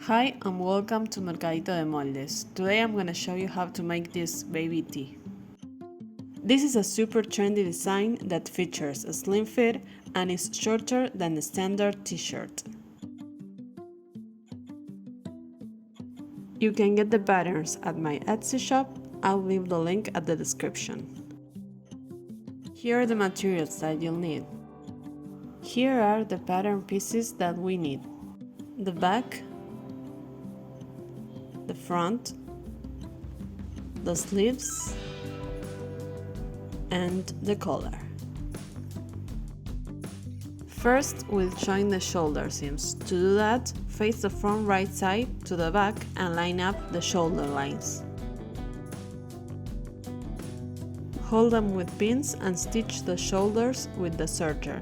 Hi and welcome to Mercadito de Moldes. Today I'm gonna show you how to make this baby tee. This is a super trendy design that features a slim fit and is shorter than the standard t-shirt. You can get the patterns at my Etsy shop. I'll leave the link at the description. Here are the materials that you'll need. Here are the pattern pieces that we need: the back, the front, the sleeves, and the collar. First, we'll join the shoulder seams. To do that, face the front right side to the back and line up the shoulder lines. Hold them with pins and stitch the shoulders with the serger.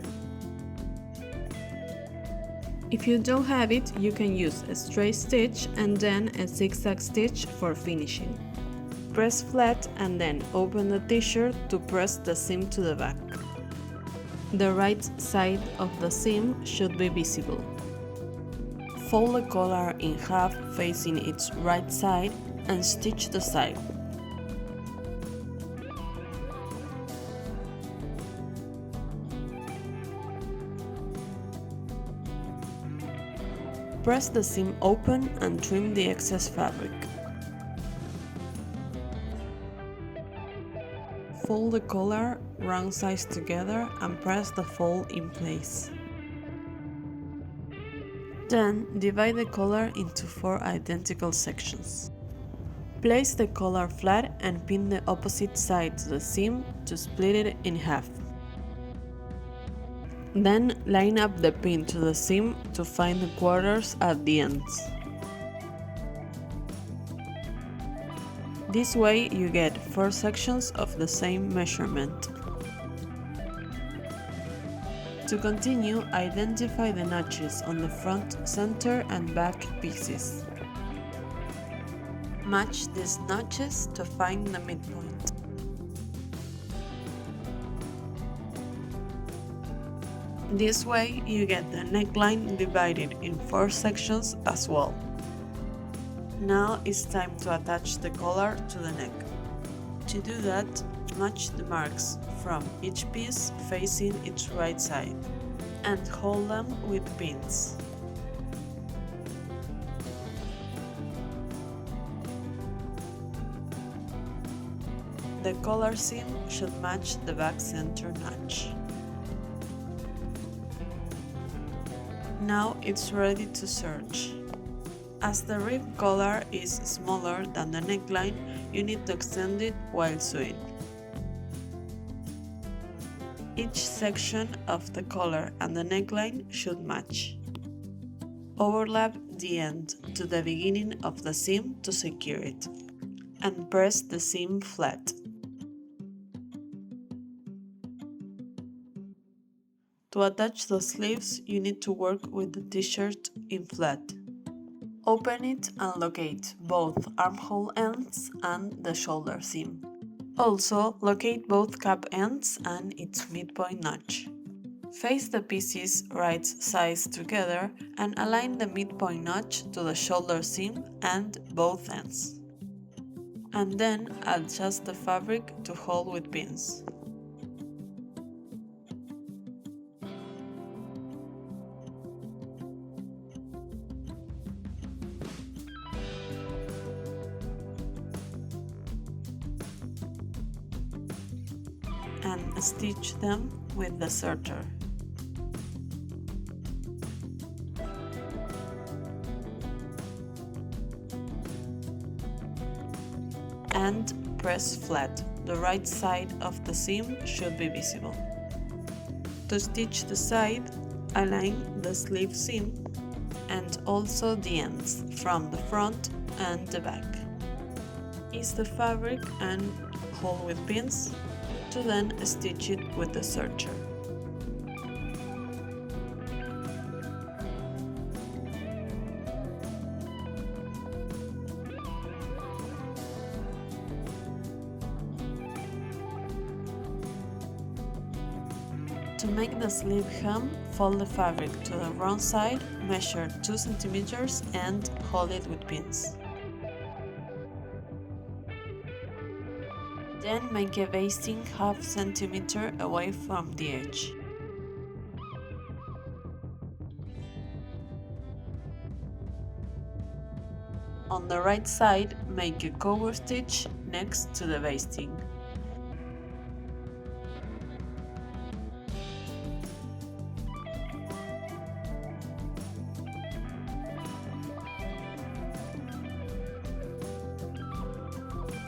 If you don't have it, you can use a straight stitch and then a zigzag stitch for finishing. Press flat and then open the t-shirt to press the seam to the back. The right side of the seam should be visible. Fold the collar in half facing its right side and stitch the side. Press the seam open and trim the excess fabric. Fold the collar round sides together and press the fold in place. Then divide the collar into 4 identical sections. Place the collar flat and pin the opposite side to the seam to split it in half. Then line up the pin to the seam to find the quarters at the ends. This way you get 4 sections of the same measurement. To continue, identify the notches on the front, center and back pieces. Match these notches to find the midpoint. This way you get the neckline divided in 4 sections as well. Now it's time to attach the collar to the neck. To do that, match the marks from each piece facing its right side and hold them with pins. The collar seam should match the back center notch. Now it's ready to serge. As the rib collar is smaller than the neckline, you need to extend it while sewing. Each section of the collar and the neckline should match. Overlap the end to the beginning of the seam to secure it, and press the seam flat. To attach the sleeves, you need to work with the t-shirt in flat. Open it and locate both armhole ends and the shoulder seam. Also, locate both cap ends and its midpoint notch. Face the pieces right sides together and align the midpoint notch to the shoulder seam and both ends. And then adjust the fabric to hold with pins. And stitch them with the serger. And press flat. The right side of the seam should be visible. To stitch the side, align the sleeve seam and also the ends from the front and the back. Ease the fabric and hold with pins to then stitch it with the serger. To make the sleeve hem, fold the fabric to the wrong side, measure 2 cm and hold it with pins. Then make a basting half centimeter away from the edge. On the right side, make a cover stitch next to the basting.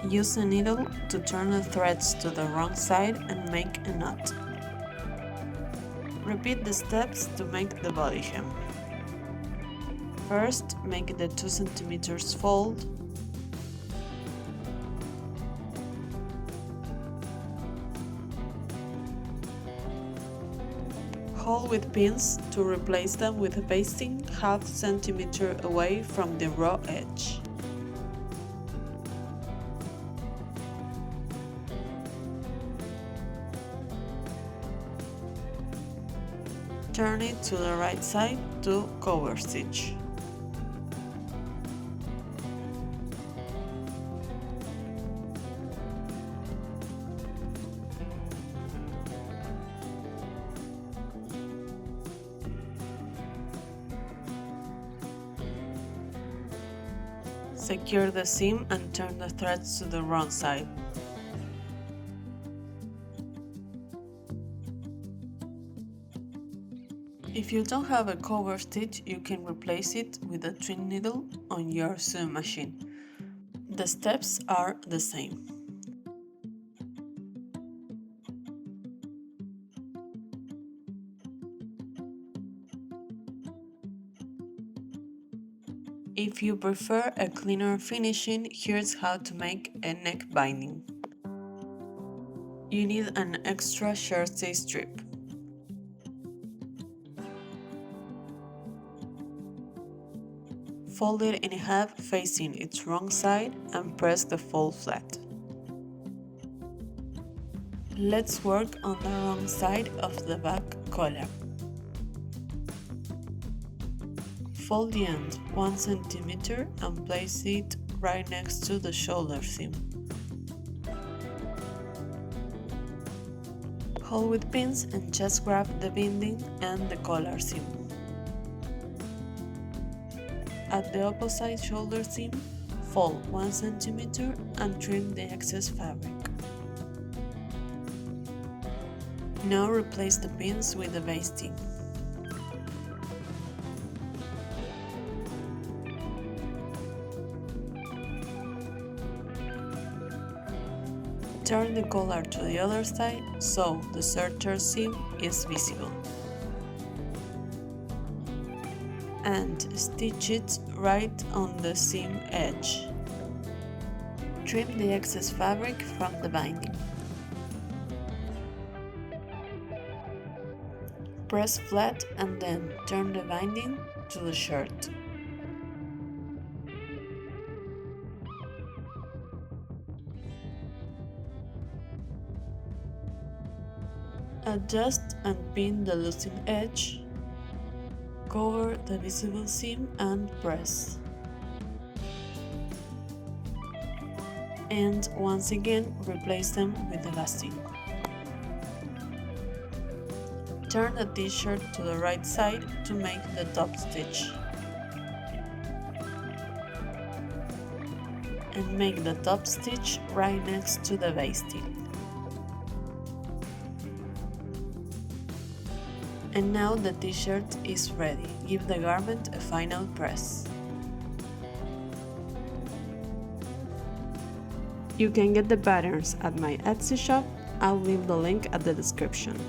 Use a needle to turn the threads to the wrong side and make a knot. Repeat the steps to make the body hem. First, make the 2 cm fold. Hold with pins to replace them with a basting half centimeter away from the raw edge. Turn it to the right side to cover stitch. Secure the seam and turn the threads to the wrong side. If you don't have a cover stitch, you can replace it with a twin needle on your sewing machine. The steps are the same. If you prefer a cleaner finishing, here's how to make a neck binding. You need an extra jersey strip. Fold it in half facing its wrong side and press the fold flat. Let's work on the wrong side of the back collar. Fold the end 1 cm and place it right next to the shoulder seam. Hold with pins and just grab the binding and the collar seam. At the opposite shoulder seam, fold 1 cm and trim the excess fabric. Now replace the pins with the basting. Turn the collar to the other side so the center seam is visible. And stitch it right on the seam edge. Trim the excess fabric from the binding. Press flat and then turn the binding to the shirt. Adjust and pin the loosened edge. Cover the visible seam and press. And once again, replace them with the basting. Turn the t-shirt to the right side to make the top stitch. And make the top stitch right next to the basting. And now the t-shirt is ready. Give the garment a final press. You can get the patterns at my Etsy shop. I'll leave the link at the description.